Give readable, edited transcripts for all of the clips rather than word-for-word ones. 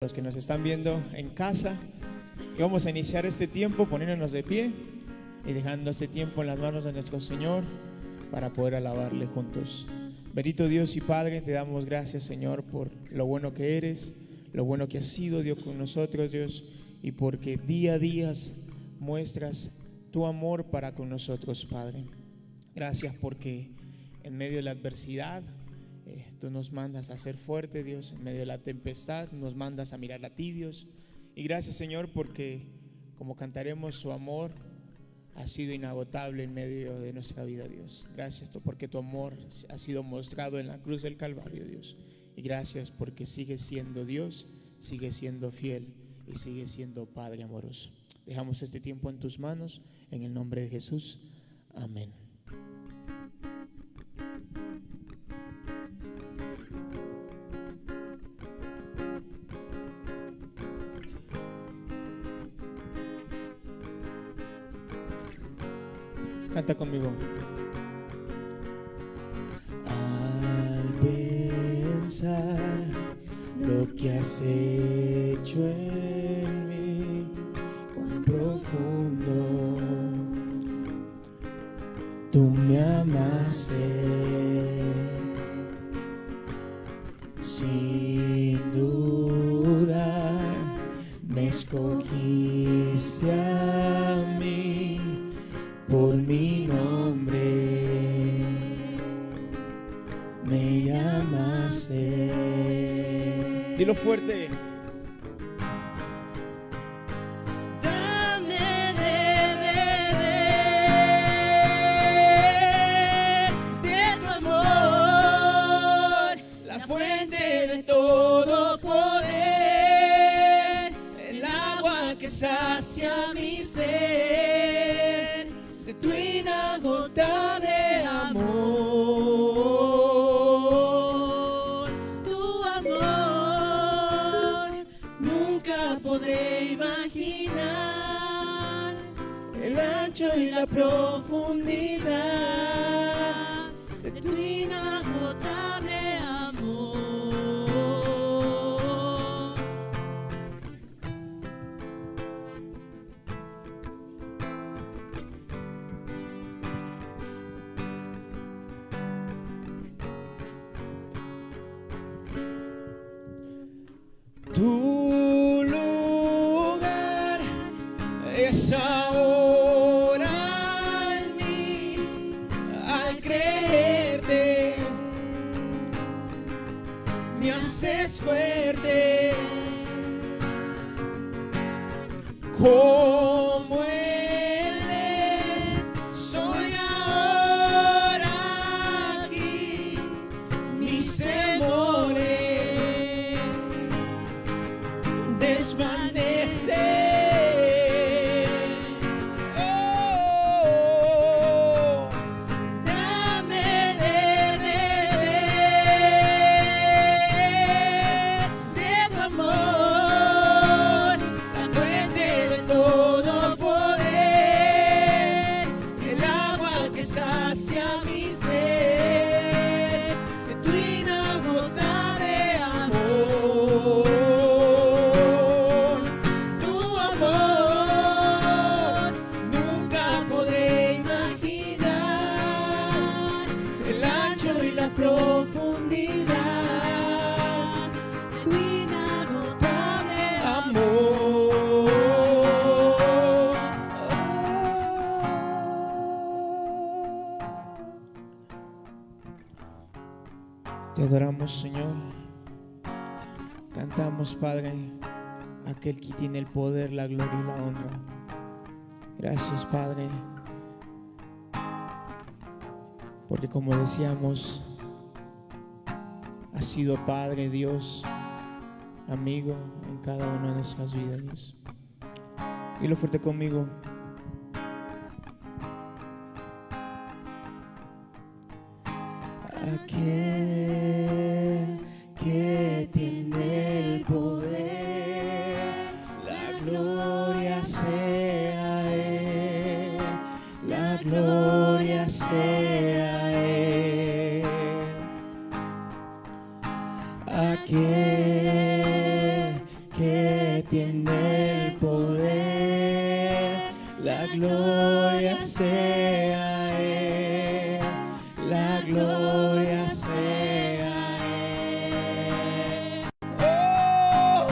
Los que nos están viendo en casa, y vamos a iniciar este tiempo poniéndonos de pie y dejando este tiempo en las manos de nuestro Señor para poder alabarle juntos. Bendito Dios y Padre, te damos gracias, Señor, por lo bueno que eres, lo bueno que has sido, Dios, con nosotros, Dios, y porque día a día muestras tu amor para con nosotros, Padre. Gracias porque en medio de la adversidad tú nos mandas a ser fuerte, Dios. En medio de la tempestad nos mandas a mirar a ti, Dios. Y gracias, Señor, porque como cantaremos, su amor ha sido inagotable en medio de nuestra vida, Dios. Gracias porque tu amor ha sido mostrado en la cruz del Calvario, Dios. Y gracias porque sigues siendo Dios, sigues siendo fiel y sigues siendo Padre amoroso. Dejamos este tiempo en tus manos, en el nombre de Jesús. Amén. Canta conmigo. Al pensar lo que has hecho en mí, cuán profundo tú me amaste, sin dudar me escogiste a mí. Por mi nombre me llamaste. Dilo fuerte. Dame de beber de tu amor, la fuente de todo poder, el agua que sacia mi ser. Tu inagotable amor, tu amor, nunca podré imaginar el ancho y la profundidad de tu inagotable amor. Tu lugar es ahora en mí, al creerte me haces fuerte, como Él es, soy ahora aquí, mis temores desvanecer. Oh, dame de beber de tu amor, la fuente de todo poder, el agua que sacia mi ser, de tu inagotable amor. Profundidad de tu inagotable amor. Te adoramos, Señor. Cantamos, Padre, aquel que tiene el poder, la gloria y la honra. Gracias, Padre, porque como decíamos, has sido Padre, Dios, amigo en cada una de nuestras vidas, Dios. Dilo fuerte conmigo. Aquel que tiene el poder, la gloria sea Él, la gloria sea Él. Aquel que tiene el poder, la gloria sea a Él, la gloria sea a Él. Oh,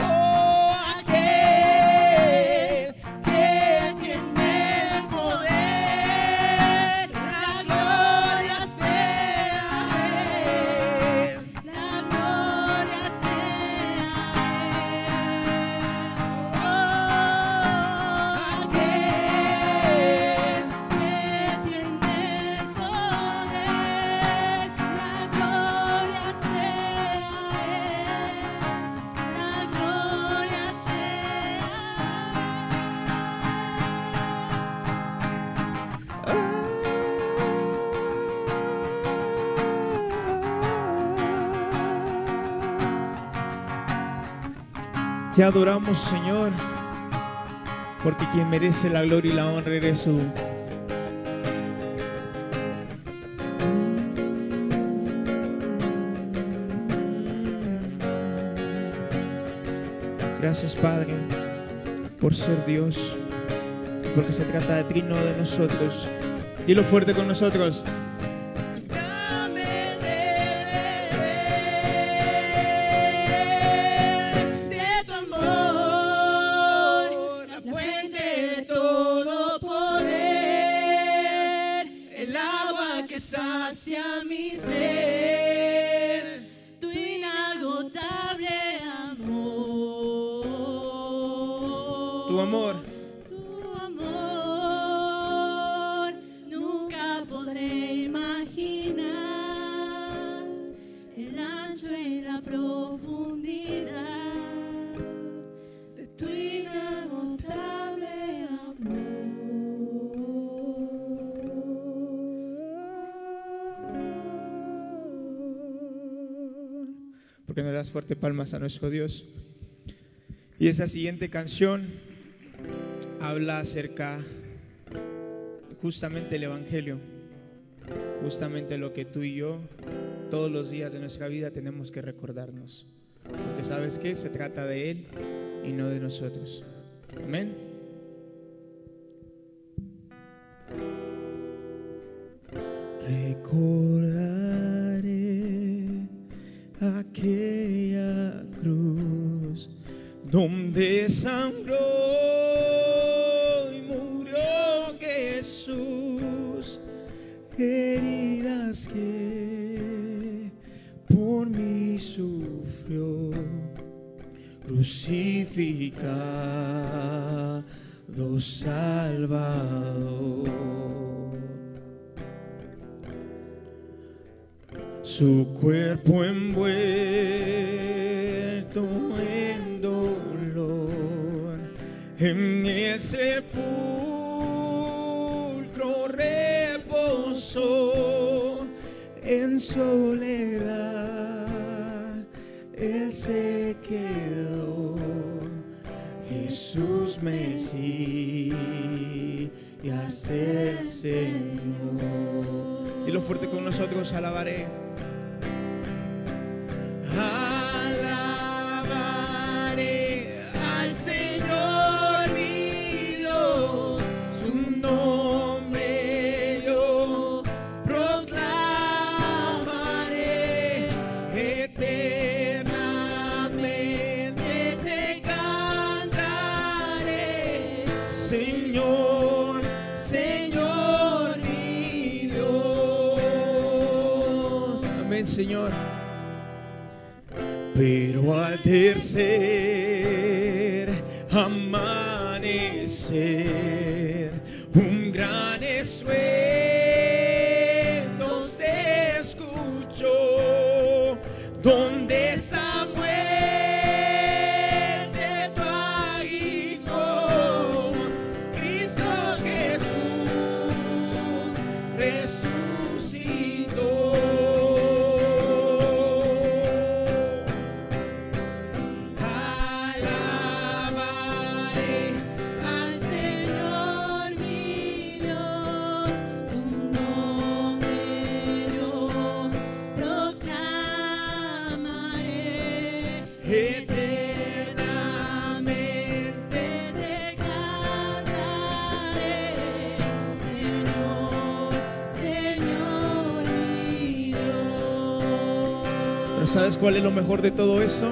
aquel que tiene el poder, la gloria sea a Él, la gloria sea a Él. Oh, aquel que tiene el poder, la gloria sea a Él, la gloria Te adoramos, Señor, porque quien merece la gloria y la honra eres tú. Gracias, Padre, por ser Dios, porque se trata de ti, no de nosotros. Dilo fuerte con nosotros. Dame de tu amor, la fuente de todo poder, el agua que sacia mi ser, tu inagotable amor. Tu amor. Tu amor nunca podré imaginar el ancho y la profundidad de tu inagotable amor. Porque no das fuerte palmas a nuestro Dios. Y esa siguiente canción habla acerca justamente del Evangelio, justamente lo que tú y yo todos los días de nuestra vida tenemos que recordarnos, porque ¿sabes qué? Se trata de Él y no de nosotros. Amén. Recordaré aquella cruz donde sangró y murió Jesús, heridas que por mí sufrió, crucificado Salvador. Su cuerpo envuelto en dolor, en el sepulcro reposó, en soledad Él se quedó. Jesús Mesías el Señor. Dilo fuerte con nosotros, alabaré. Alabaré al Señor mi Dios, su nombre yo proclamaré, eternamente te cantaré, Señor, Señor mi Dios. Amén, Señor. Pero al tercer amanecer, un gran estruendo se escuchó, donde Samuel de tu aguijón, Cristo Jesús resucitó. Pero ¿sabes cuál es lo mejor de todo eso?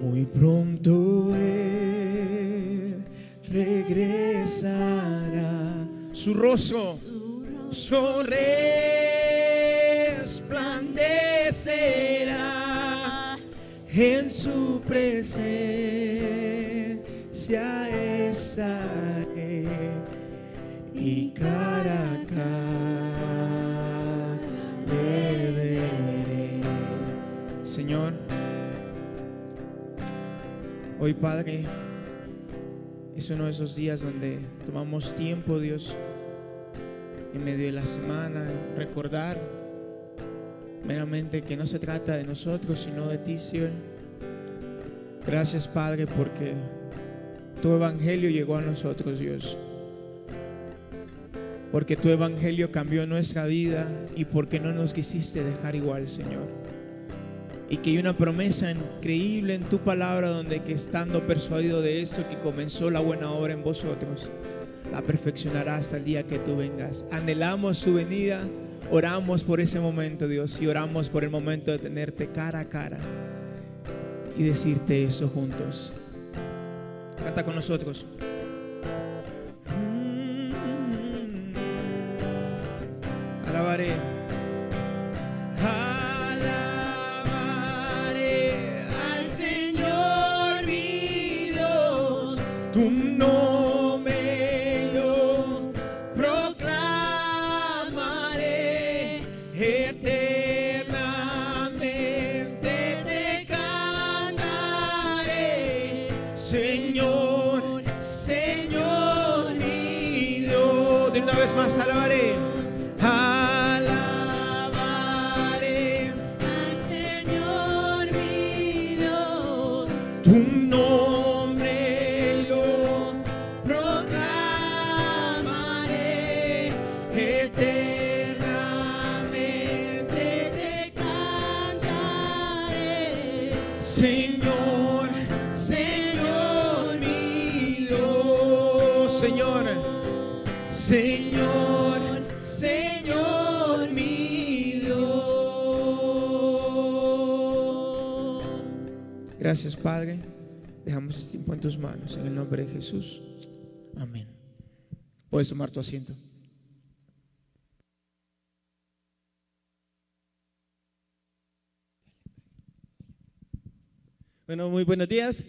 Muy pronto Él regresará. Su rostro resplandecerá, en su presencia estaré, y cara a cara le veré. Señor, hoy, Padre, es uno de esos días donde tomamos tiempo, Dios, en medio de la semana, recordar meramente que no se trata de nosotros, sino de ti, Señor. Gracias, Padre, porque tu evangelio llegó a nosotros, Dios. Porque tu evangelio cambió nuestra vida y porque no nos quisiste dejar igual, Señor. Y que hay una promesa increíble en tu palabra, donde que estando persuadido de esto, que comenzó la buena obra en vosotros, la perfeccionará hasta el día que tú vengas. Anhelamos su venida, oramos por ese momento, Dios, y oramos por el momento de tenerte cara a cara y decirte eso juntos. Canta con nosotros. Alabaré. Alabaré al Señor mi Dios, tu nombre yo proclamaré, eternamente te cantaré. Señor, Señor mi Dios. De una vez más, alabaré. Alabaré al Señor mi Dios, tu nombre yo proclamaré, eternamente te cantaré. Señor, Señor mi Dios. Señor, Señor, Señor mi Dios. Gracias, Padre. Dejamos este tiempo en tus manos, en el nombre de Jesús. Amén. Puedes tomar tu asiento. Bueno, muy buenos días.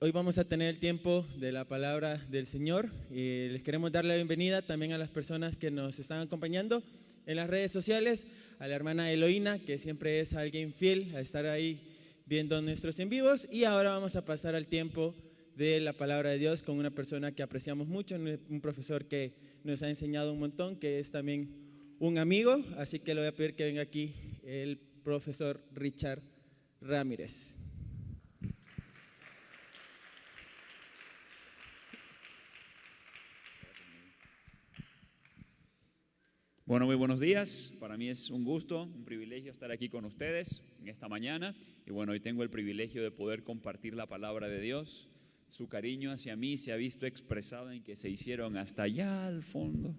Hoy vamos a tener el tiempo de la palabra del Señor y les queremos dar la bienvenida también a las personas que nos están acompañando en las redes sociales, a la hermana Eloína, que siempre es alguien fiel a estar ahí viendo nuestros en vivos, y ahora vamos a pasar al tiempo de la palabra de Dios con una persona que apreciamos mucho, un profesor que nos ha enseñado un montón, que es también un amigo, así que le voy a pedir que venga aquí el profesor Richard Ramírez. Bueno, muy buenos días. Para mí es un gusto, un privilegio estar aquí con ustedes en esta mañana. Y bueno, hoy tengo el privilegio de poder compartir la palabra de Dios. Su cariño hacia mí se ha visto expresado en que se hicieron hasta allá al fondo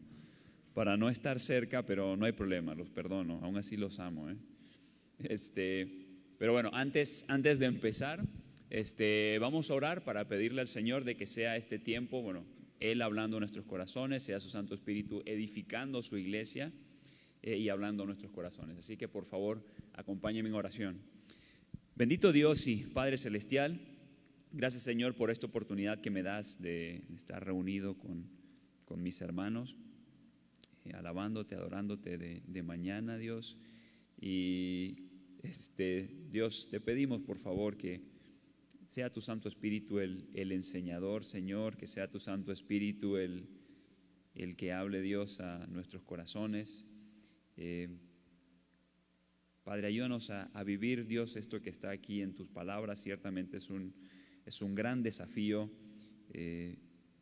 para no estar cerca, pero no hay problema, los perdono, aún así los amo. Pero bueno, antes de empezar, vamos a orar para pedirle al Señor de que sea este tiempo, bueno, Él hablando a nuestros corazones, sea su Santo Espíritu edificando su iglesia y hablando a nuestros corazones. Así que por favor, acompáñenme en oración. Bendito Dios y Padre Celestial, gracias Señor por esta oportunidad que me das de estar reunido con mis hermanos, alabándote, adorándote de mañana, Dios. Y Dios, te pedimos por favor que sea tu Santo Espíritu el enseñador, Señor, que sea tu Santo Espíritu el que hable, Dios, a nuestros corazones. Padre, ayúdanos a vivir, Dios, esto que está aquí en tus palabras. Ciertamente es un gran desafío.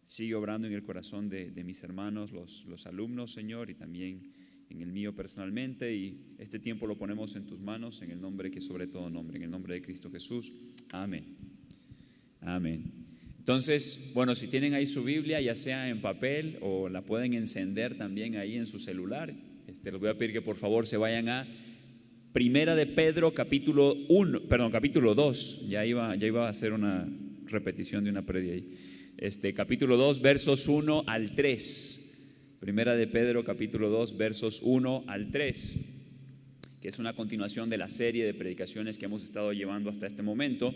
Sigue obrando en el corazón de mis hermanos, los alumnos, Señor, y también en el mío personalmente. Y este tiempo lo ponemos en tus manos, en el nombre que sobre todo nombre, en el nombre de Cristo Jesús. Amén. Amén. Entonces, bueno, si tienen ahí su Biblia, ya sea en papel o la pueden encender también ahí en su celular, les voy a pedir que por favor se vayan a Primera de Pedro, capítulo 2. Ya iba a hacer una repetición de una prédica ahí. Capítulo 2, versos 1 al 3. Primera de Pedro, capítulo 2, versos 1 al 3, que es una continuación de la serie de predicaciones que hemos estado llevando hasta este momento.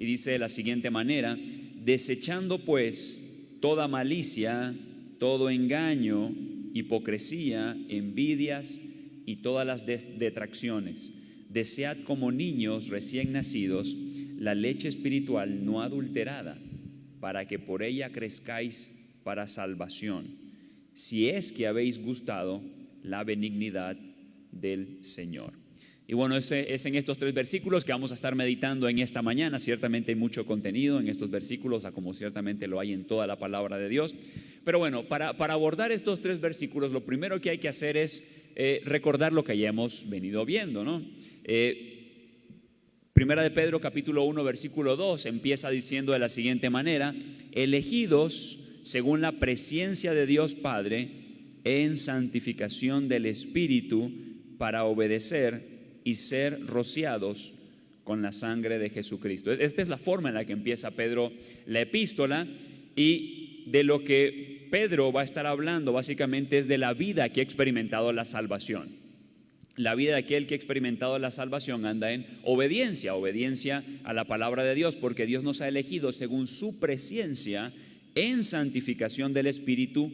Y dice de la siguiente manera: desechando pues toda malicia, todo engaño, hipocresía, envidias y todas las detracciones, desead como niños recién nacidos la leche espiritual no adulterada, para que por ella crezcáis para salvación, si es que habéis gustado la benignidad del Señor. Y bueno, es en estos 3 versículos que vamos a estar meditando en esta mañana. Ciertamente hay mucho contenido en estos versículos, como ciertamente lo hay en toda la palabra de Dios. Pero bueno, para abordar estos 3 versículos, lo primero que hay que hacer es recordar lo que ya hemos venido viendo, ¿no? Primera de Pedro, capítulo 1, versículo 2, empieza diciendo de la siguiente manera: elegidos según la presciencia de Dios Padre en santificación del Espíritu, para obedecer y ser rociados con la sangre de Jesucristo. Esta es la forma en la que empieza Pedro la epístola, y de lo que Pedro va a estar hablando básicamente es de la vida que ha experimentado la salvación. La vida de aquel que ha experimentado la salvación anda en obediencia a la palabra de Dios, porque Dios nos ha elegido según su presciencia en santificación del Espíritu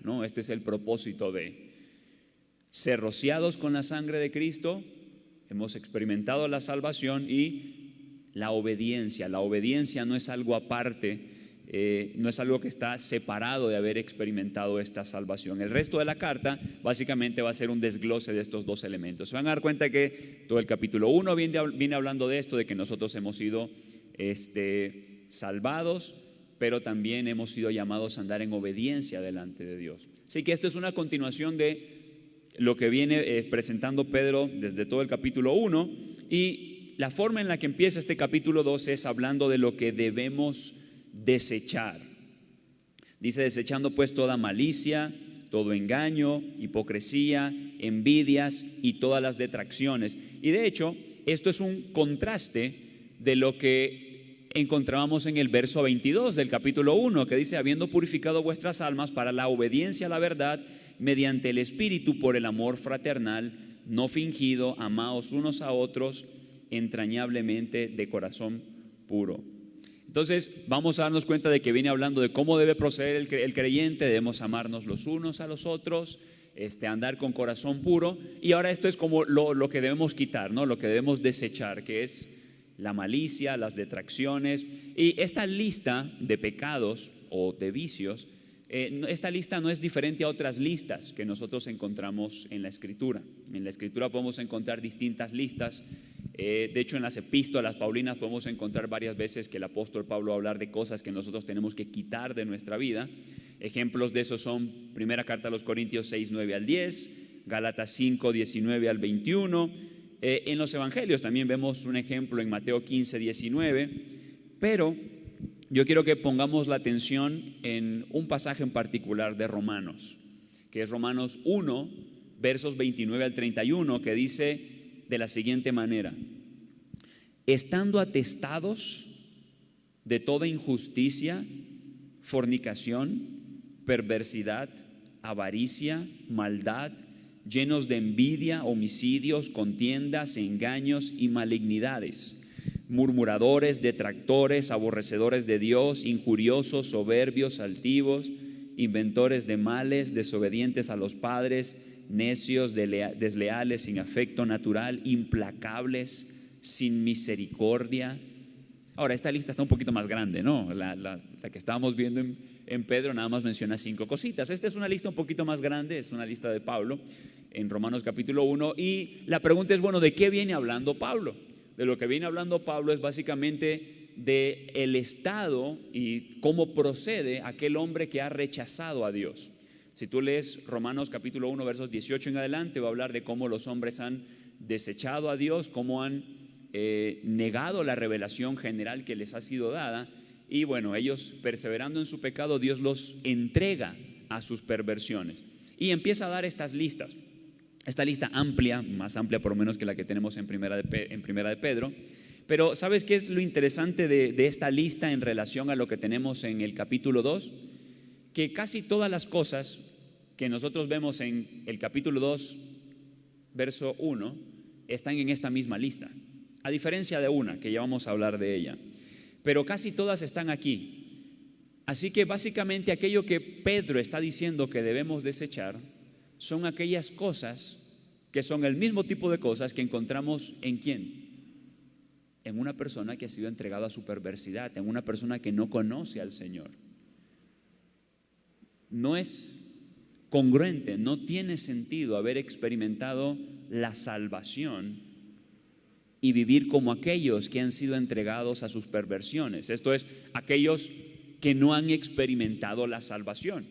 ¿no? Este es el propósito de ser rociados con la sangre de Cristo. Hemos experimentado la salvación y la obediencia. La obediencia no es algo aparte, no es algo que está separado de haber experimentado esta salvación. El resto de la carta básicamente va a ser un desglose de estos 2 elementos. Se van a dar cuenta que todo el capítulo 1 viene hablando de esto, de que nosotros hemos sido salvados, pero también hemos sido llamados a andar en obediencia delante de Dios. Así que esto es una continuación de lo que viene presentando Pedro desde todo el capítulo 1, y la forma en la que empieza este capítulo 2 es hablando de lo que debemos desechar. Dice: desechando pues toda malicia, todo engaño, hipocresía, envidias y todas las detracciones. Y de hecho, esto es un contraste de lo que encontrábamos en el verso 22 del capítulo 1, que dice: habiendo purificado vuestras almas para la obediencia a la verdad, mediante el Espíritu, por el amor fraternal, no fingido, amaos unos a otros entrañablemente de corazón puro. Entonces vamos a darnos cuenta de que viene hablando de cómo debe proceder el creyente. Debemos amarnos los unos a los otros, andar con corazón puro. Y ahora esto es como lo que debemos quitar, ¿no? Lo que debemos desechar, que es la malicia, las detracciones. Y esta lista de pecados o de vicios, esta lista no es diferente a otras listas que nosotros encontramos en la Escritura. En la Escritura podemos encontrar distintas listas. De hecho, en las epístolas paulinas podemos encontrar varias veces que el apóstol Pablo va a hablar de cosas que nosotros tenemos que quitar de nuestra vida. Ejemplos de eso son primera carta a los Corintios 6, 9 al 10, Gálatas 5, 19 al 21. En los evangelios también vemos un ejemplo en Mateo 15, 19. Pero yo quiero que pongamos la atención en un pasaje en particular de Romanos, que es Romanos 1, versos 29 al 31, que dice de la siguiente manera: estando atestados de toda injusticia, fornicación, perversidad, avaricia, maldad, llenos de envidia, homicidios, contiendas, engaños y malignidades, murmuradores, detractores, aborrecedores de Dios, injuriosos, soberbios, altivos, inventores de males, desobedientes a los padres, necios, desleales, sin afecto natural, implacables, sin misericordia. Ahora, esta lista está un poquito más grande, ¿no? La que estábamos viendo en Pedro nada más menciona 5 cositas. Esta es una lista un poquito más grande, es una lista de Pablo en Romanos capítulo 1. Y la pregunta es, bueno, ¿de qué viene hablando Pablo? De lo que viene hablando Pablo es básicamente del estado y cómo procede aquel hombre que ha rechazado a Dios. Si tú lees Romanos capítulo 1 versos 18 en adelante, va a hablar de cómo los hombres han desechado a Dios, cómo han negado la revelación general que les ha sido dada. Y bueno, ellos perseverando en su pecado, Dios los entrega a sus perversiones y empieza a dar estas listas. esta lista amplia, más amplia por lo menos que la que tenemos en Primera de Pedro. Pero ¿sabes qué es lo interesante de esta lista en relación a lo que tenemos en el capítulo 2? Que casi todas las cosas que nosotros vemos en el capítulo 2, verso 1, están en esta misma lista, a diferencia de una, que ya vamos a hablar de ella, pero casi todas están aquí. Así que básicamente aquello que Pedro está diciendo que debemos desechar son aquellas cosas que son el mismo tipo de cosas que encontramos en ¿quién? En una persona que ha sido entregada a su perversidad, en una persona que no conoce al Señor. No es congruente, no tiene sentido haber experimentado la salvación y vivir como aquellos que han sido entregados a sus perversiones. Esto es, aquellos que no han experimentado la salvación.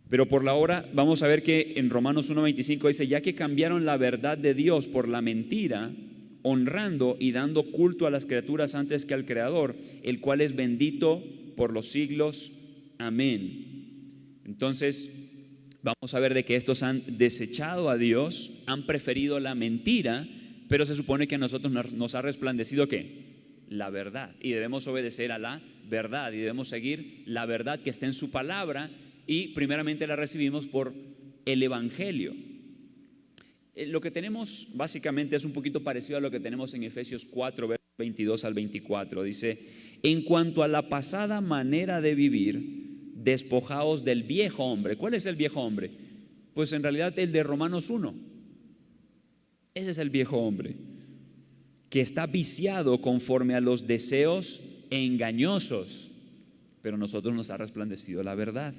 Pero por la hora vamos a ver que en Romanos 1:25 dice, ya que cambiaron la verdad de Dios por la mentira, honrando y dando culto a las criaturas antes que al Creador, el cual es bendito por los siglos. Amén. Entonces vamos a ver de que estos han desechado a Dios, han preferido la mentira, pero se supone que a nosotros nos ha resplandecido ¿qué? La verdad, y debemos obedecer a la verdad y debemos seguir la verdad que está en su palabra, y primeramente la recibimos por el Evangelio. Lo que tenemos básicamente es un poquito parecido a lo que tenemos en Efesios 4, versos 22 al 24. Dice, en cuanto a la pasada manera de vivir, despojaos del viejo hombre. ¿Cuál es el viejo hombre? Pues en realidad el de Romanos 1. Ese es el viejo hombre, que está viciado conforme a los deseos engañosos, pero a nosotros nos ha resplandecido la verdad.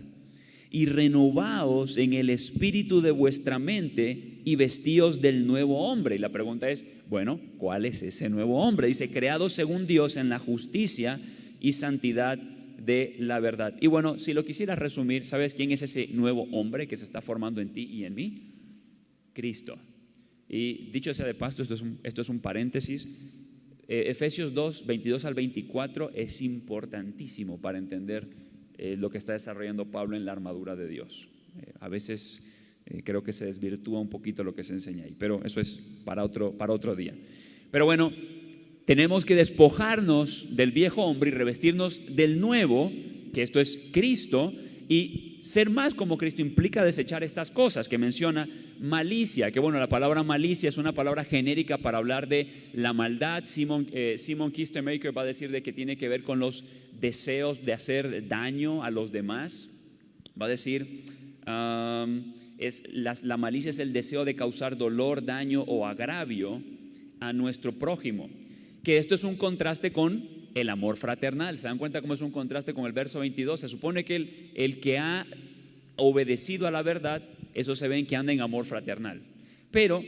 Y renovaos en el espíritu de vuestra mente y vestíos del nuevo hombre. Y la pregunta es, bueno, ¿cuál es ese nuevo hombre? Dice, creado según Dios en la justicia y santidad de la verdad. Y bueno, si lo quisieras resumir, ¿sabes quién es ese nuevo hombre que se está formando en ti y en mí? Cristo. Y dicho sea de paso, esto es un paréntesis. Efesios 2, 22 al 24 es importantísimo para entender lo que está desarrollando Pablo en la armadura de Dios. A veces creo que se desvirtúa un poquito lo que se enseña ahí, pero eso es para otro día. Pero bueno, tenemos que despojarnos del viejo hombre y revestirnos del nuevo, que esto es Cristo, y ser más como Cristo implica desechar estas cosas que menciona. Malicia, que bueno, la palabra malicia es una palabra genérica para hablar de la maldad. Simon Kistemaker va a decir de que tiene que ver con los deseos de hacer daño a los demás. Va a decir, la malicia es el deseo de causar dolor, daño o agravio a nuestro prójimo. Que esto es un contraste con el amor fraternal. ¿Se dan cuenta cómo es un contraste con el verso 22? Se supone que el que ha obedecido a la verdad, eso se ve en que anda en amor fraternal. Pero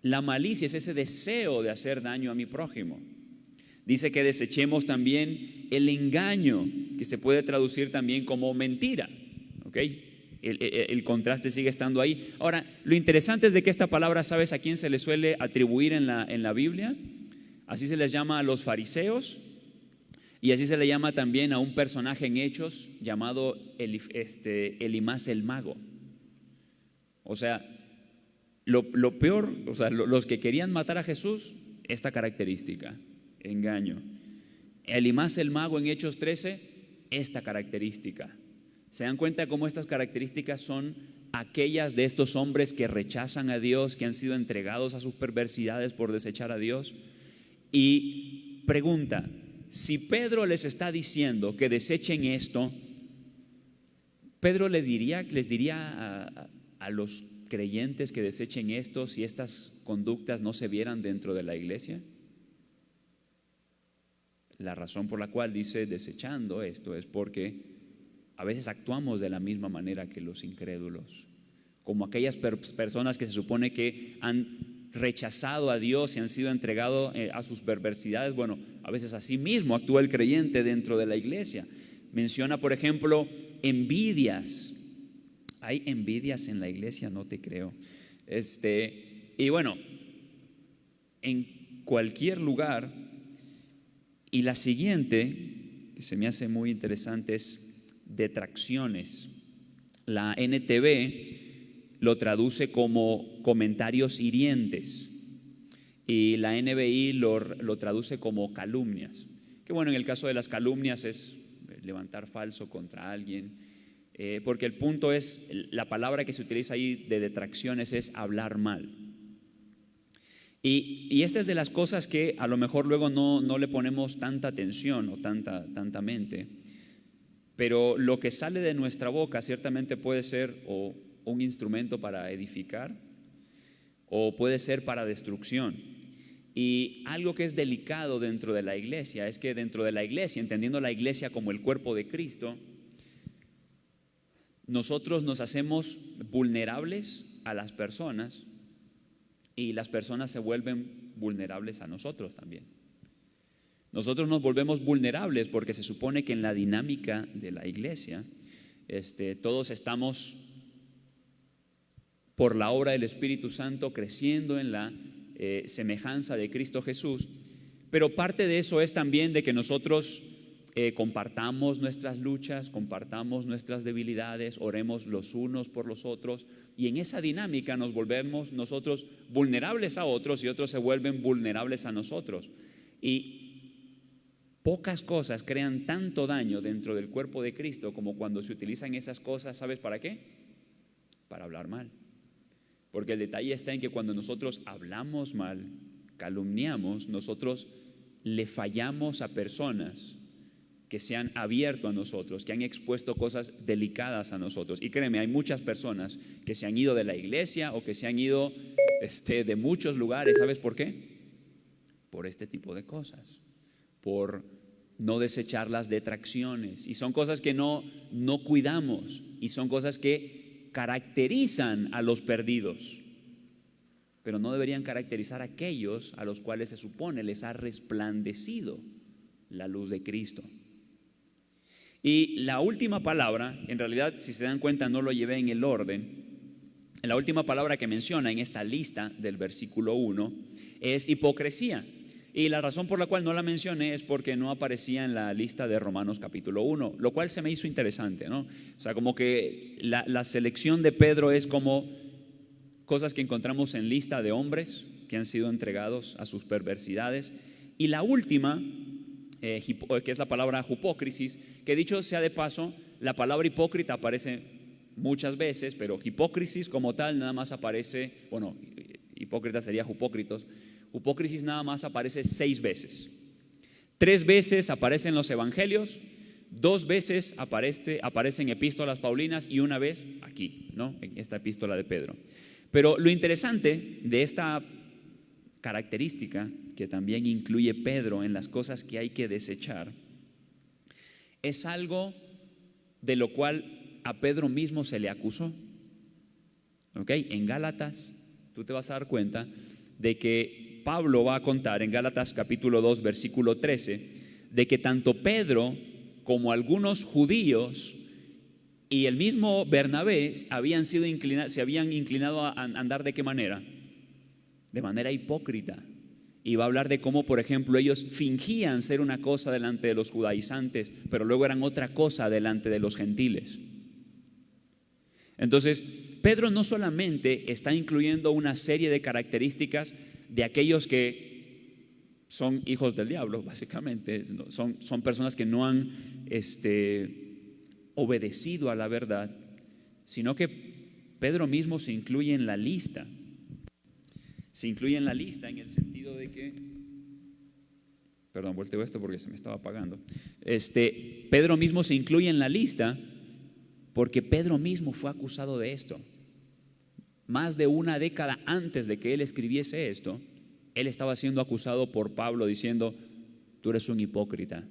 la malicia es ese deseo de hacer daño a mi prójimo. Dice que desechemos también el engaño, que se puede traducir también como mentira. ¿Ok? El contraste sigue estando ahí. Ahora, lo interesante es de que esta palabra, ¿sabes a quién se le suele atribuir en la Biblia? Así se les llama a los fariseos, y así se le llama también a un personaje en Hechos llamado Elimás el mago. O sea, lo peor, o sea, los que querían matar a Jesús, esta característica, engaño. Elimás el mago en Hechos 13, esta característica. ¿Se dan cuenta cómo estas características son aquellas de estos hombres que rechazan a Dios, que han sido entregados a sus perversidades por desechar a Dios? Y pregunta, si Pedro les está diciendo que desechen esto, Pedro les diría a los creyentes que desechen esto si estas conductas no se vieran dentro de la iglesia. La razón por la cual dice desechando esto es porque a veces actuamos de la misma manera que los incrédulos, como aquellas personas que se supone que han rechazado a Dios y han sido entregados a sus perversidades. Bueno, a veces así mismo actúa el creyente dentro de la iglesia. Menciona, por ejemplo, envidias. ¿Hay envidias en la iglesia? No te creo. Y bueno, en cualquier lugar. Y la siguiente, que se me hace muy interesante, es detracciones. La NTV lo traduce como comentarios hirientes y la NBI lo traduce como calumnias. Que bueno, en el caso de las calumnias es levantar falso contra alguien, porque el punto es, la palabra que se utiliza ahí de detracciones es hablar mal. Y esta es de las cosas que a lo mejor luego no le ponemos tanta atención o tanta mente, pero lo que sale de nuestra boca ciertamente puede ser o un instrumento para edificar o puede ser para destrucción. Y algo que es delicado dentro de la iglesia es que dentro de la iglesia, entendiendo la iglesia como el cuerpo de Cristo, nosotros nos hacemos vulnerables a las personas y las personas se vuelven vulnerables a nosotros también. Nosotros nos volvemos vulnerables porque se supone que en la dinámica de la iglesia todos estamos por la obra del Espíritu Santo creciendo en la semejanza de Cristo Jesús, pero parte de eso es también de que nosotros compartamos nuestras luchas, compartamos nuestras debilidades, oremos los unos por los otros, y en esa dinámica nos volvemos nosotros vulnerables a otros y otros se vuelven vulnerables a nosotros. Y pocas cosas crean tanto daño dentro del cuerpo de Cristo como cuando se utilizan esas cosas, ¿sabes para qué? Para hablar mal. Porque el detalle está en que cuando nosotros hablamos mal, calumniamos, nosotros le fallamos a personas que se han abierto a nosotros, que han expuesto cosas delicadas a nosotros. Y créeme, hay muchas personas que se han ido de la iglesia o que se han ido de muchos lugares. ¿Sabes por qué? Por este tipo de cosas, por no desechar las detracciones. Y son cosas que no cuidamos y son cosas que caracterizan a los perdidos, pero no deberían caracterizar a aquellos a los cuales se supone les ha resplandecido la luz de Cristo. Y la última palabra, en realidad si se dan cuenta no lo llevé en el orden, la última palabra que menciona en esta lista del versículo 1 es hipocresía. Y la razón por la cual no la mencioné es porque no aparecía en la lista de Romanos capítulo 1, lo cual se me hizo interesante, ¿no? O sea, como que la selección de Pedro es como cosas que encontramos en lista de hombres que han sido entregados a sus perversidades. Y la última, que es la palabra hipócrisis, que dicho sea de paso, la palabra hipócrita aparece muchas veces, pero hipócrisis como tal nada más aparece, bueno, hipócrita sería hipócritos. Hipócrisis nada más aparece 6 veces. 3 veces aparece en los evangelios, 2 veces aparece en epístolas paulinas y 1 vez aquí, ¿no? En esta epístola de Pedro. Pero lo interesante de esta característica que también incluye Pedro en las cosas que hay que desechar es algo de lo cual a Pedro mismo se le acusó. ¿Ok? En Gálatas tú te vas a dar cuenta de que Pablo va a contar en Gálatas capítulo 2 versículo 13 de que tanto Pedro como algunos judíos y el mismo Bernabé se habían inclinado a andar ¿de qué manera? De manera hipócrita. Y va a hablar de cómo, por ejemplo, ellos fingían ser una cosa delante de los judaizantes, pero luego eran otra cosa delante de los gentiles. Entonces, Pedro no solamente está incluyendo una serie de características de aquellos que son hijos del diablo, básicamente, son personas que no han obedecido a la verdad, sino que Pedro mismo se incluye en la lista. Se incluye en la lista en el sentido de que, perdón, volteo esto porque se me estaba apagando. Pedro mismo se incluye en la lista porque Pedro mismo fue acusado de esto. Más de una década antes de que él escribiese esto, él estaba siendo acusado por Pablo diciendo: tú eres un hipócrita,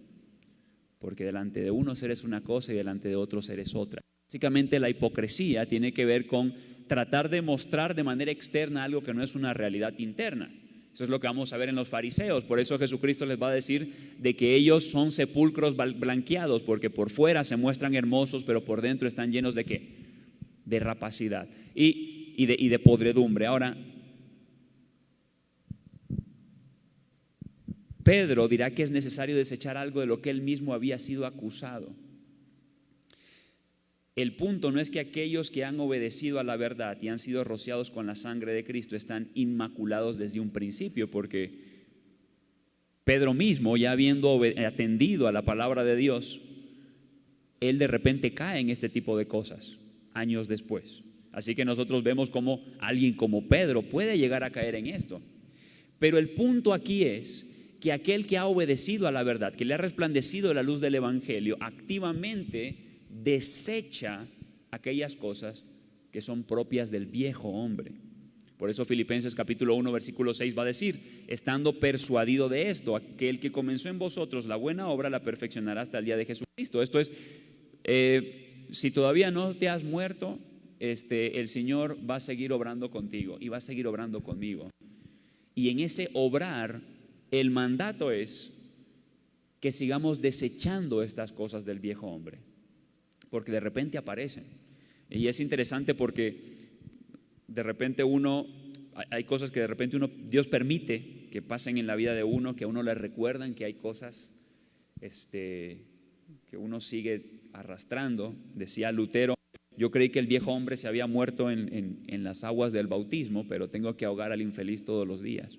porque delante de unos eres una cosa y delante de otros eres otra. Básicamente la hipocresía tiene que ver con tratar de mostrar de manera externa algo que no es una realidad interna. Eso es lo que vamos a ver en los fariseos. Por eso Jesucristo les va a decir de que ellos son sepulcros blanqueados, porque por fuera se muestran hermosos, pero por dentro están llenos ¿de qué? De rapacidad y de podredumbre. Ahora, Pedro dirá que es necesario desechar algo de lo que él mismo había sido acusado. el punto no es que aquellos que han obedecido a la verdad y han sido rociados con la sangre de Cristo están inmaculados desde un principio, porque Pedro mismo, ya habiendo atendido a la palabra de Dios, él de repente cae en este tipo de cosas años después. Así que nosotros vemos cómo alguien como Pedro puede llegar a caer en esto. Pero el punto aquí es que aquel que ha obedecido a la verdad, que le ha resplandecido la luz del Evangelio, activamente desecha aquellas cosas que son propias del viejo hombre. Por eso Filipenses capítulo 1 versículo 6 va a decir: estando persuadido de esto, aquel que comenzó en vosotros la buena obra la perfeccionará hasta el día de Jesucristo. Esto es, si todavía no te has muerto, el Señor va a seguir obrando contigo y va a seguir obrando conmigo. Y en ese obrar, el mandato es que sigamos desechando estas cosas del viejo hombre, porque de repente aparecen. Y es interesante porque de repente hay cosas que de repente Dios permite que pasen en la vida de uno, que a uno le recuerdan que hay cosas que uno sigue arrastrando. Decía Lutero: yo creí que el viejo hombre se había muerto en las aguas del bautismo, pero tengo que ahogar al infeliz todos los días.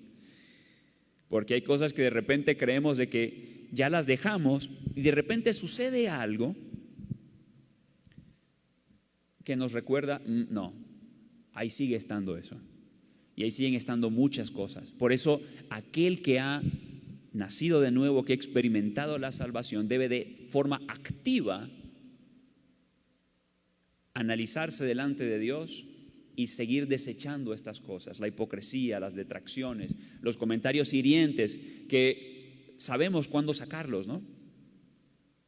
Porque hay cosas que de repente creemos de que ya las dejamos y de repente sucede algo que nos recuerda, no, ahí sigue estando eso. Y ahí siguen estando muchas cosas. Por eso aquel que ha nacido de nuevo, que ha experimentado la salvación, debe de forma activa analizarse delante de Dios y seguir desechando estas cosas: la hipocresía, las detracciones, los comentarios hirientes, que sabemos cuándo sacarlos, ¿no?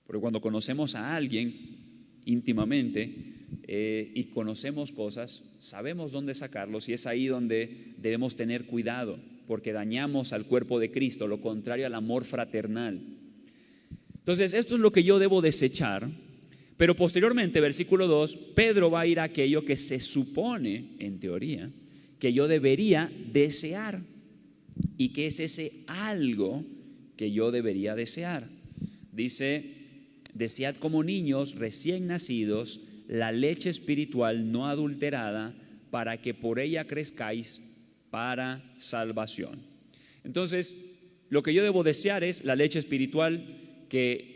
Porque cuando conocemos a alguien íntimamente y conocemos cosas, sabemos dónde sacarlos, y es ahí donde debemos tener cuidado, porque dañamos al cuerpo de Cristo, lo contrario al amor fraternal. Entonces, esto es lo que yo debo desechar. Pero posteriormente, versículo 2, Pedro va a ir a aquello que se supone, en teoría, que yo debería desear. ¿Y qué es ese algo que yo debería desear? Dice: desead como niños recién nacidos la leche espiritual no adulterada, para que por ella crezcáis para salvación. Entonces, lo que yo debo desear es la leche espiritual, que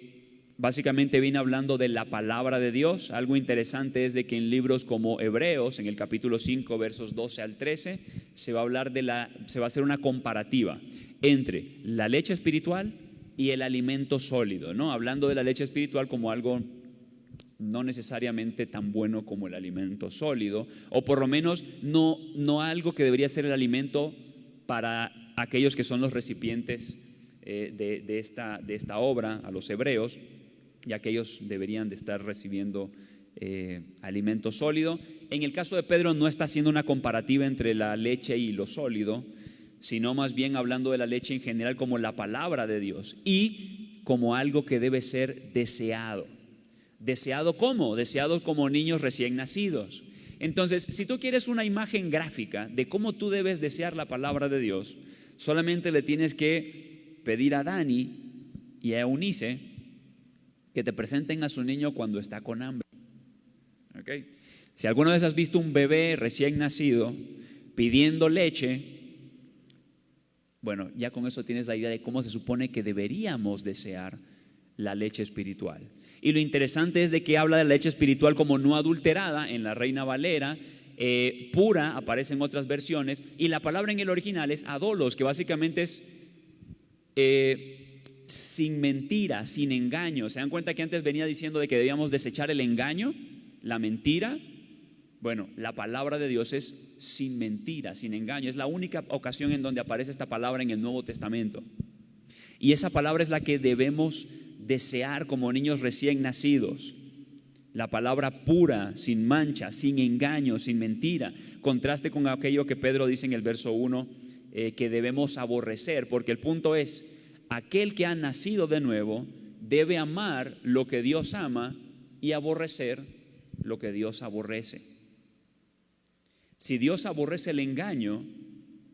básicamente viene hablando de la palabra de Dios. Algo interesante es de que en libros como Hebreos, en el capítulo 5, versos 12 al 13, se va a hacer una comparativa entre la leche espiritual y el alimento sólido, ¿no? Hablando de la leche espiritual como algo no necesariamente tan bueno como el alimento sólido, o por lo menos no algo que debería ser el alimento para aquellos que son los recipientes de esta obra, a los hebreos, y aquellos deberían de estar recibiendo alimento sólido. En el caso de Pedro no está haciendo una comparativa entre la leche y lo sólido, sino más bien hablando de la leche en general como la palabra de Dios y como algo que debe ser deseado. ¿Deseado cómo? Deseado como niños recién nacidos. Entonces, si tú quieres una imagen gráfica de cómo tú debes desear la palabra de Dios, solamente le tienes que pedir a Dani y a Eunice que te presenten a su niño cuando está con hambre. ¿Okay? Si alguna vez has visto un bebé recién nacido pidiendo leche, bueno, ya con eso tienes la idea de cómo se supone que deberíamos desear la leche espiritual. Y lo interesante es de que habla de la leche espiritual como no adulterada en la Reina Valera, pura, aparece en otras versiones, y la palabra en el original es adolos, que básicamente es sin mentira, sin engaño. ¿Se dan cuenta que antes venía diciendo de que debíamos desechar el engaño, la mentira? Bueno, la palabra de Dios es sin mentira, sin engaño. Es la única ocasión en donde aparece esta palabra en el Nuevo Testamento. Y esa palabra es la que debemos desear como niños recién nacidos. La palabra pura, sin mancha, sin engaño, sin mentira. Contraste con aquello que Pedro dice en el verso 1, que debemos aborrecer, porque el punto es: aquel que ha nacido de nuevo debe amar lo que Dios ama y aborrecer lo que Dios aborrece. Si Dios aborrece el engaño,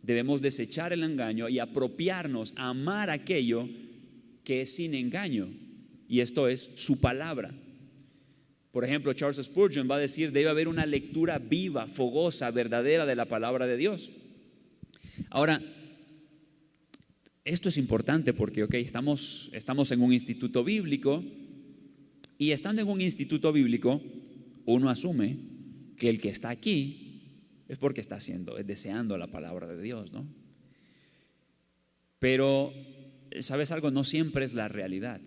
debemos desechar el engaño y apropiarnos, amar aquello que es sin engaño, y esto es su palabra. Por ejemplo, Charles Spurgeon va a decir, debe haber una lectura viva, fogosa, verdadera de la palabra de Dios. Ahora, esto es importante porque, estamos en un instituto bíblico, y estando en un instituto bíblico, uno asume que el que está aquí es porque es deseando la palabra de Dios, ¿no? Pero, ¿sabes algo? No siempre es la realidad.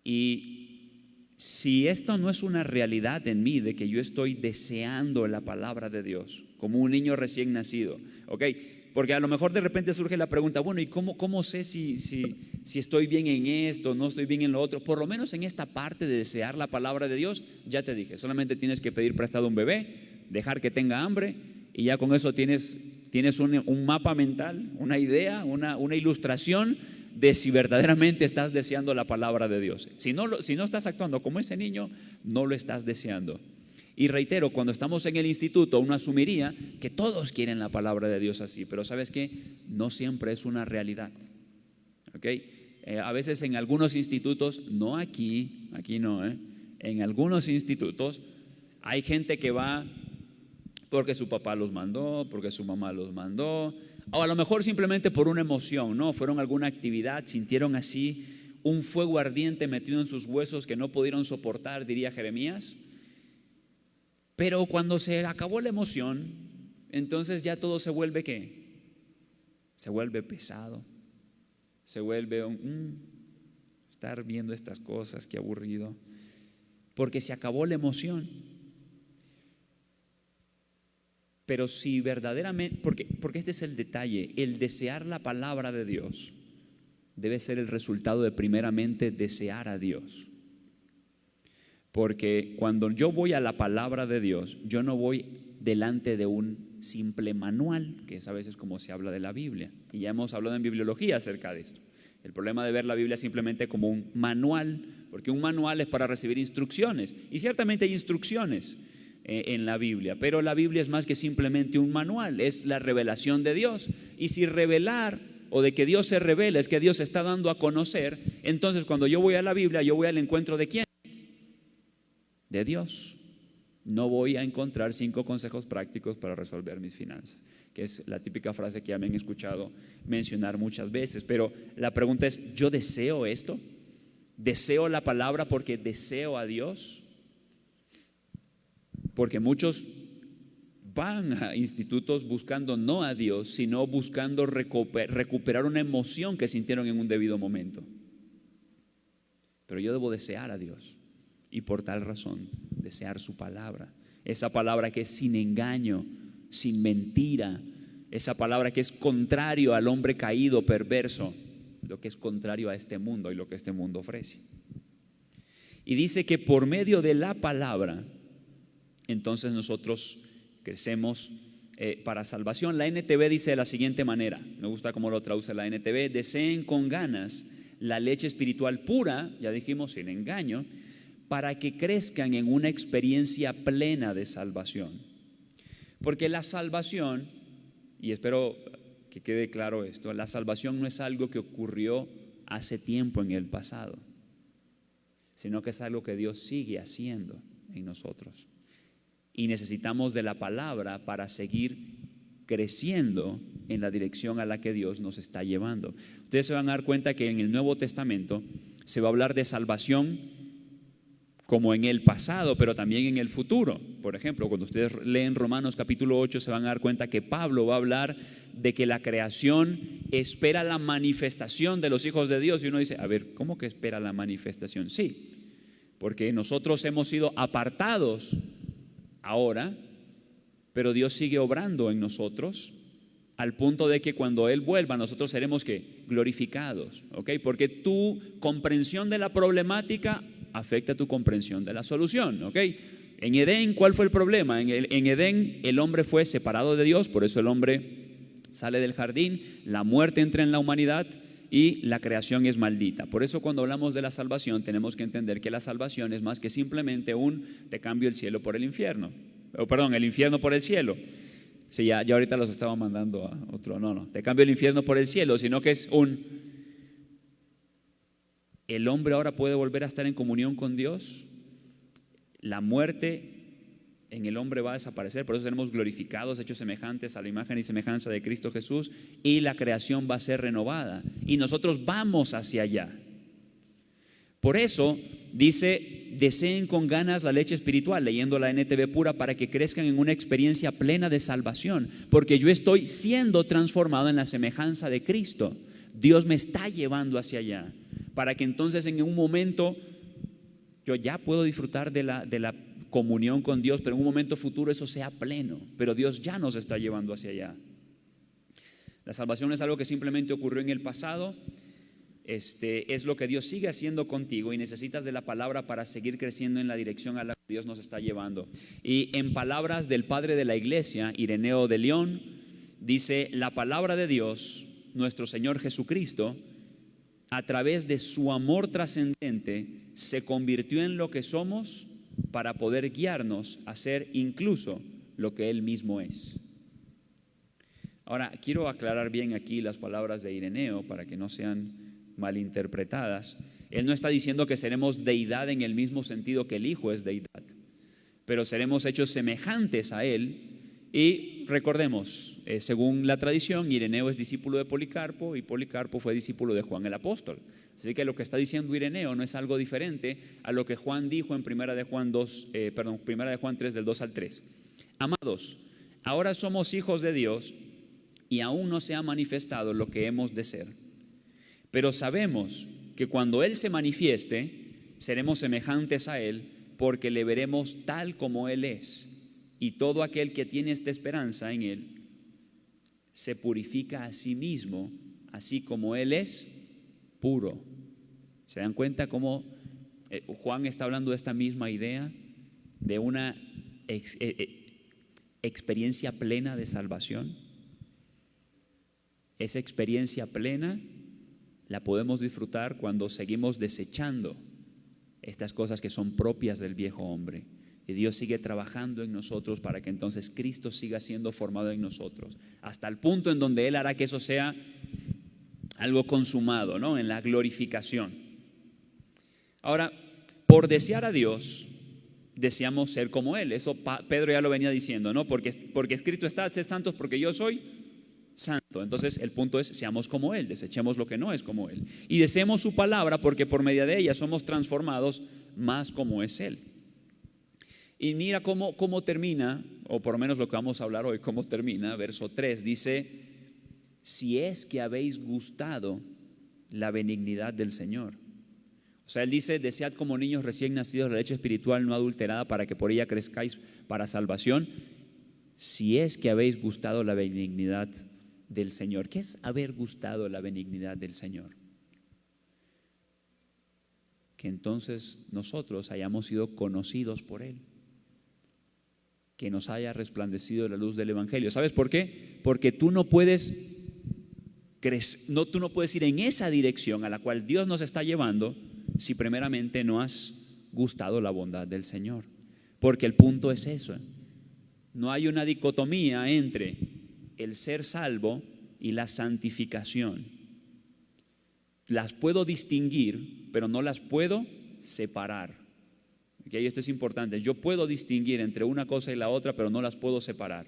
Y si esto no es una realidad en mí, de que yo estoy deseando la palabra de Dios, como un niño recién nacido, porque a lo mejor de repente surge la pregunta, bueno, ¿y cómo sé si estoy bien en esto, no estoy bien en lo otro? Por lo menos en esta parte de desear la palabra de Dios, ya te dije, solamente tienes que pedir prestado a un bebé, dejar que tenga hambre, y ya con eso tienes un mapa mental, una idea, una ilustración de si verdaderamente estás deseando la palabra de Dios. Si no estás actuando como ese niño, no lo estás deseando. Y reitero, cuando estamos en el instituto, uno asumiría que todos quieren la palabra de Dios así, pero ¿sabes qué? No siempre es una realidad. A veces en algunos institutos, no aquí no, en algunos institutos hay gente que va porque su papá los mandó, porque su mamá los mandó, o a lo mejor simplemente por una emoción, ¿no? Fueron a alguna actividad, sintieron así un fuego ardiente metido en sus huesos que no pudieron soportar, diría Jeremías. Pero cuando se acabó la emoción, entonces ya todo se vuelve ¿qué? Se vuelve pesado, se vuelve estar viendo estas cosas, qué aburrido, porque se acabó la emoción. Pero si verdaderamente, porque este es el detalle, el desear la palabra de Dios debe ser el resultado de primeramente desear a Dios. Porque cuando yo voy a la palabra de Dios, yo no voy delante de un simple manual, que es a veces como se habla de la Biblia, y ya hemos hablado en bibliología acerca de esto. El problema de ver la Biblia simplemente como un manual, porque un manual es para recibir instrucciones, y ciertamente hay instrucciones en la Biblia, pero la Biblia es más que simplemente un manual, es la revelación de Dios. Y si revelar o de que Dios se revela es que Dios se está dando a conocer, entonces cuando yo voy a la Biblia, yo voy al encuentro ¿de quién? De Dios. No voy a encontrar 5 consejos prácticos para resolver mis finanzas, que es la típica frase que ya me han escuchado mencionar muchas veces. Pero la pregunta es, ¿yo deseo esto? ¿Deseo la palabra porque deseo a Dios? Porque muchos van a institutos buscando no a Dios, sino buscando recuperar una emoción que sintieron en un debido momento. Pero yo debo desear a Dios, y por tal razón desear su palabra, esa palabra que es sin engaño, sin mentira, esa palabra que es contrario al hombre caído, perverso, lo que es contrario a este mundo y lo que este mundo ofrece. Y dice que por medio de la palabra entonces nosotros crecemos para salvación. La NTV dice de la siguiente manera, me gusta cómo lo traduce la NTV: deseen con ganas la leche espiritual pura, ya dijimos, sin engaño, para que crezcan en una experiencia plena de salvación. Porque la salvación, y espero que quede claro esto, la salvación no es algo que ocurrió hace tiempo en el pasado, sino que es algo que Dios sigue haciendo en nosotros. Y necesitamos de la palabra para seguir creciendo en la dirección a la que Dios nos está llevando. Ustedes se van a dar cuenta que en el Nuevo Testamento se va a hablar de salvación como en el pasado, pero también en el futuro. Por ejemplo, cuando ustedes leen Romanos capítulo 8, se van a dar cuenta que Pablo va a hablar de que la creación espera la manifestación de los hijos de Dios. Y uno dice, a ver, ¿cómo que espera la manifestación? Sí, porque nosotros hemos sido apartados ahora, pero Dios sigue obrando en nosotros al punto de que cuando Él vuelva nosotros seremos ¿qué? Glorificados, ¿ok? Porque tu comprensión de la problemática afecta tu comprensión de la solución, ¿ok? En Edén, ¿cuál fue el problema? En Edén el hombre fue separado de Dios, por eso el hombre sale del jardín, la muerte entra en la humanidad y la creación es maldita. Por eso cuando hablamos de la salvación tenemos que entender que la salvación es más que simplemente te cambio el cielo por el infierno, el infierno por el cielo. Sí, ya ahorita los estaba mandando a otro, no, te cambio el infierno por el cielo, sino que es el hombre ahora puede volver a estar en comunión con Dios la muerte en el hombre va a desaparecer, por eso seremos glorificados, hechos semejantes a la imagen y semejanza de Cristo Jesús, y la creación va a ser renovada, y nosotros vamos hacia allá. Por eso dice, deseen con ganas la leche espiritual, leyendo la NTV pura, para que crezcan en una experiencia plena de salvación, porque yo estoy siendo transformado en la semejanza de Cristo. Dios me está llevando hacia allá, para que entonces en un momento yo ya puedo disfrutar de la comunión con Dios, pero en un momento futuro eso sea pleno, pero Dios ya nos está llevando hacia allá. La salvación es algo que simplemente ocurrió en el pasado. Es lo que Dios sigue haciendo contigo y necesitas de la palabra para seguir creciendo en la dirección a la que Dios nos está llevando. Y en palabras del padre de la iglesia, Ireneo de León, dice: la palabra de Dios, nuestro Señor Jesucristo, a través de su amor trascendente, se convirtió en lo que somos para poder guiarnos a ser incluso lo que Él mismo es. Ahora, quiero aclarar bien aquí las palabras de Ireneo para que no sean malinterpretadas. Él no está diciendo que seremos deidad en el mismo sentido que el Hijo es deidad, pero seremos hechos semejantes a Él. Y recordemos, según la tradición, Ireneo es discípulo de Policarpo y Policarpo fue discípulo de Juan el Apóstol. Así que lo que está diciendo Ireneo no es algo diferente a lo que Juan dijo en primera de Juan 3 del 2 al 3. Amados, ahora somos hijos de Dios y aún no se ha manifestado lo que hemos de ser. Pero sabemos que cuando Él se manifieste, seremos semejantes a Él, porque le veremos tal como Él es. Y todo aquel que tiene esta esperanza en Él se purifica a sí mismo, así como Él es puro. ¿Se dan cuenta cómo Juan está hablando de esta misma idea, de una experiencia plena de salvación? Esa experiencia plena la podemos disfrutar cuando seguimos desechando estas cosas que son propias del viejo hombre. Y Dios sigue trabajando en nosotros para que entonces Cristo siga siendo formado en nosotros, hasta el punto en donde Él hará que eso sea algo consumado, ¿no? En la glorificación. Ahora, por desear a Dios, deseamos ser como Él. Eso Pedro ya lo venía diciendo, ¿no? Porque escrito está: sed santos porque yo soy santo. Entonces el punto es: seamos como Él, desechemos lo que no es como Él. Y deseemos su palabra, porque por medio de ella somos transformados más como es Él. Y mira cómo termina, o por lo menos lo que vamos a hablar hoy, cómo termina. Verso 3 dice: si es que habéis gustado la benignidad del Señor. O sea, Él dice: desead como niños recién nacidos la leche espiritual no adulterada, para que por ella crezcáis para salvación. Si es que habéis gustado la benignidad del Señor. ¿Qué es haber gustado la benignidad del Señor? Que entonces nosotros hayamos sido conocidos por Él, que nos haya resplandecido la luz del Evangelio. ¿Sabes por qué? Porque tú no puedes ir en esa dirección a la cual Dios nos está llevando si primeramente no has gustado la bondad del Señor. Porque el punto es eso. No hay una dicotomía entre el ser salvo y la santificación. Las puedo distinguir, pero no las puedo separar. Okay, esto es importante. Yo puedo distinguir entre una cosa y la otra, pero no las puedo separar.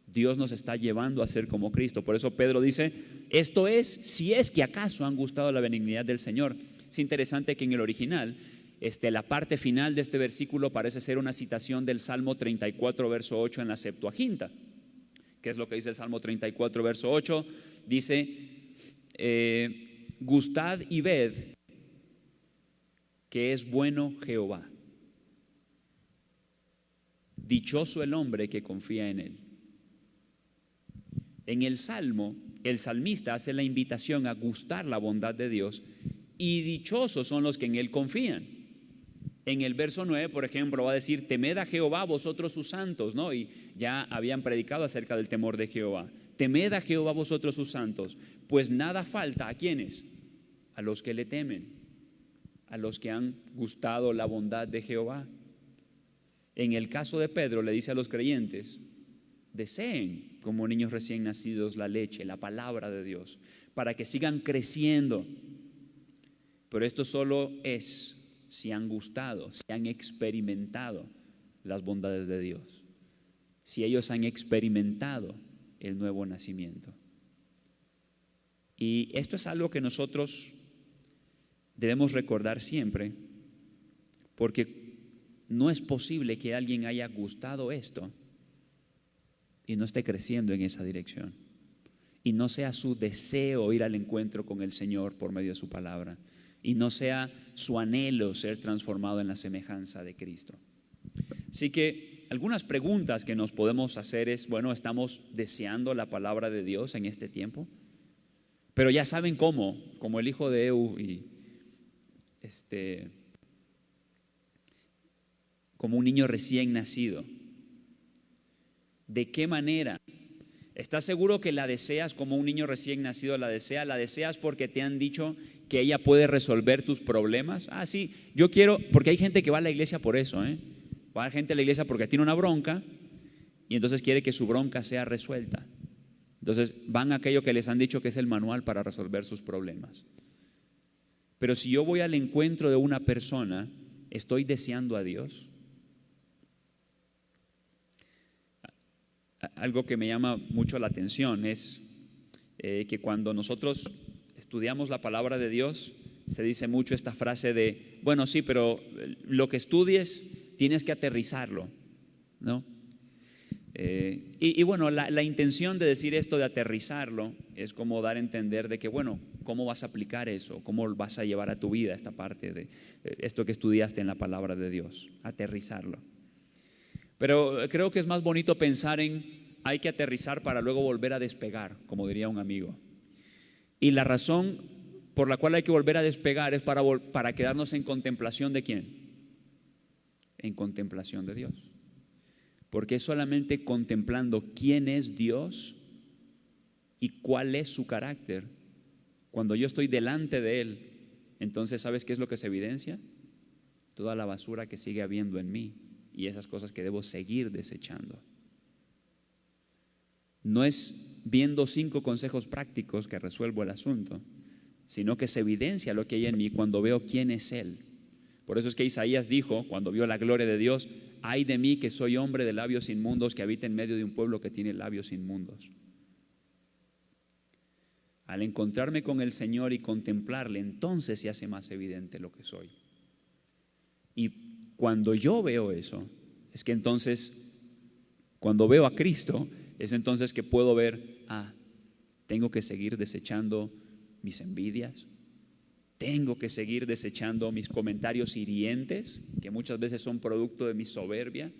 Dios nos está llevando a ser como Cristo. Por eso Pedro dice: esto es, si es que acaso han gustado la benignidad del Señor. Es interesante que en el original, la parte final de este versículo parece ser una citación del Salmo 34, verso 8 en la Septuaginta. ¿Qué es lo que dice el Salmo 34, verso 8? Dice: gustad y ved que es bueno Jehová. Dichoso el hombre que confía en Él. En el Salmo, el salmista hace la invitación a gustar la bondad de Dios, y dichosos son los que en Él confían. En el verso 9, por ejemplo, va a decir: temed a Jehová vosotros sus santos, ¿no? Y ya habían predicado acerca del temor de Jehová. Temed a Jehová vosotros sus santos, pues nada falta. ¿A quiénes? A los que le temen, a los que han gustado la bondad de Jehová. En el caso de Pedro, le dice a los creyentes: deseen como niños recién nacidos la leche, la palabra de Dios, para que sigan creciendo. Pero esto solo es si han gustado, si han experimentado las bondades de Dios, si ellos han experimentado el nuevo nacimiento. Y esto es algo que nosotros debemos recordar siempre, porque no es posible que alguien haya gustado esto y no esté creciendo en esa dirección, y no sea su deseo ir al encuentro con el Señor por medio de su palabra, y no sea su anhelo ser transformado en la semejanza de Cristo. Así que algunas preguntas que nos podemos hacer es, bueno, ¿estamos deseando la palabra de Dios en este tiempo? Pero ya saben cómo, como el hijo de Eu y como un niño recién nacido. ¿De qué manera? ¿Estás seguro que la deseas como un niño recién nacido la desea? ¿La deseas porque te han dicho que ella puede resolver tus problemas? Ah, sí, yo quiero, porque hay gente que va a la iglesia por eso, Va gente a la iglesia porque tiene una bronca y entonces quiere que su bronca sea resuelta. Entonces van a aquello que les han dicho que es el manual para resolver sus problemas. Pero si yo voy al encuentro de una persona, ¿estoy deseando a Dios? Algo que me llama mucho la atención es que cuando nosotros estudiamos la palabra de Dios, se dice mucho esta frase de, bueno, sí, pero lo que estudies tienes que aterrizarlo, ¿no? Y bueno, la intención de decir esto de aterrizarlo es como dar a entender de que, bueno, ¿cómo vas a aplicar eso? ¿Cómo vas a llevar a tu vida esta parte de esto que estudiaste en la palabra de Dios? Aterrizarlo. Pero creo que es más bonito pensar en hay que aterrizar para luego volver a despegar, como diría un amigo. Y la razón por la cual hay que volver a despegar es para quedarnos en contemplación ¿de quién? En contemplación de Dios. Porque es solamente contemplando quién es Dios y cuál es su carácter. Cuando yo estoy delante de Él, entonces ¿sabes qué es lo que se evidencia? Toda la basura que sigue habiendo en mí y esas cosas que debo seguir desechando. No es viendo 5 consejos prácticos que resuelvo el asunto, sino que se evidencia lo que hay en mí cuando veo quién es Él. Por eso es que Isaías dijo, cuando vio la gloria de Dios, ay de mí que soy hombre de labios inmundos, que habita en medio de un pueblo que tiene labios inmundos. Al encontrarme con el Señor y contemplarle, entonces se hace más evidente lo que soy. Y cuando yo veo eso, es que entonces, cuando veo a Cristo, es entonces que puedo ver, tengo que seguir desechando mis envidias, tengo que seguir desechando mis comentarios hirientes, que muchas veces son producto de mi soberbia,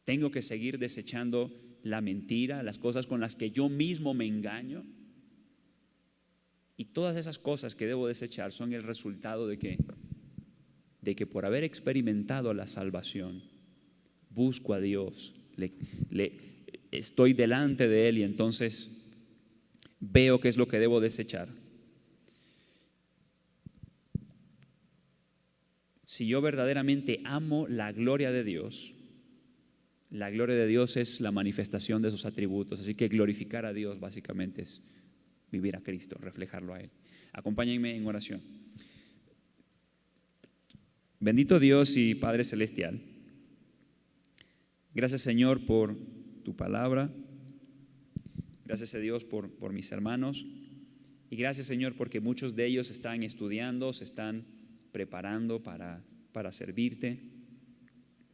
tengo que seguir desechando la mentira, las cosas con las que yo mismo me engaño. Y todas esas cosas que debo desechar son el resultado de que por haber experimentado la salvación, busco a Dios, estoy delante de Él y entonces veo qué es lo que debo desechar. Si yo verdaderamente amo la gloria de Dios es la manifestación de sus atributos, así que glorificar a Dios básicamente es vivir a Cristo, reflejarlo a Él. Acompáñenme en oración. Bendito Dios y Padre Celestial, gracias Señor por tu palabra, gracias a Dios por mis hermanos y gracias Señor porque muchos de ellos están estudiando, se están preparando para servirte.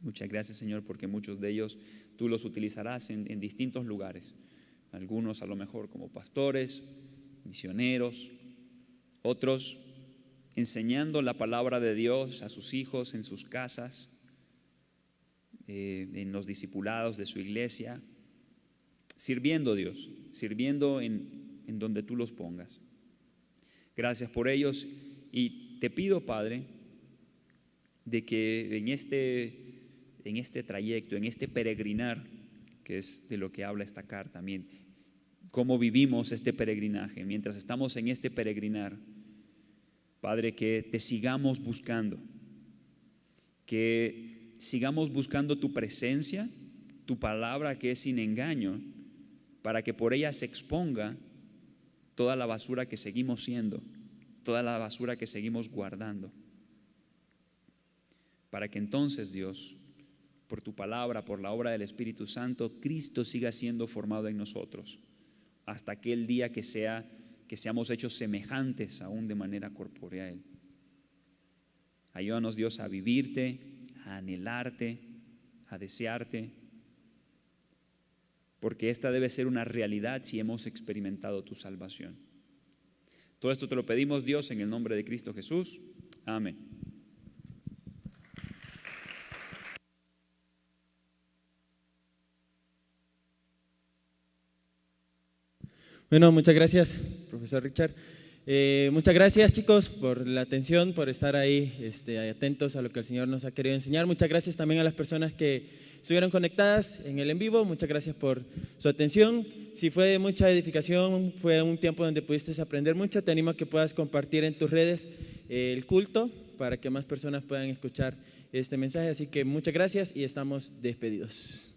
Muchas gracias Señor porque muchos de ellos tú los utilizarás en distintos lugares, algunos a lo mejor como pastores, misioneros, otros enseñando la palabra de Dios a sus hijos en sus casas, en los discipulados de su iglesia, sirviendo Dios, sirviendo en donde tú los pongas. Gracias por ellos y te pido, Padre, de que en este trayecto, en este peregrinar, que es de lo que habla esta carta también, cómo vivimos este peregrinaje, mientras estamos en este peregrinar, Padre, que te sigamos buscando, que sigamos buscando tu presencia, tu palabra que es sin engaño, para que por ella se exponga toda la basura que seguimos siendo, toda la basura que seguimos guardando. para que entonces, Dios, por tu palabra, por la obra del Espíritu Santo, Cristo siga siendo formado en nosotros hasta aquel día que seamos hechos semejantes aún de manera corpórea a Él. Ayúdanos, Dios, a vivirte, a anhelarte, a desearte, porque esta debe ser una realidad si hemos experimentado tu salvación. Todo esto te lo pedimos, Dios, en el nombre de Cristo Jesús. Amén. Bueno, muchas gracias, profesor Richard. Muchas gracias, chicos, por la atención, por estar ahí atentos a lo que el Señor nos ha querido enseñar. Muchas gracias también a las personas que estuvieron conectadas en el en vivo. Muchas gracias por su atención. Si fue de mucha edificación, fue un tiempo donde pudiste aprender mucho, te animo a que puedas compartir en tus redes el culto para que más personas puedan escuchar este mensaje. Así que muchas gracias y estamos despedidos.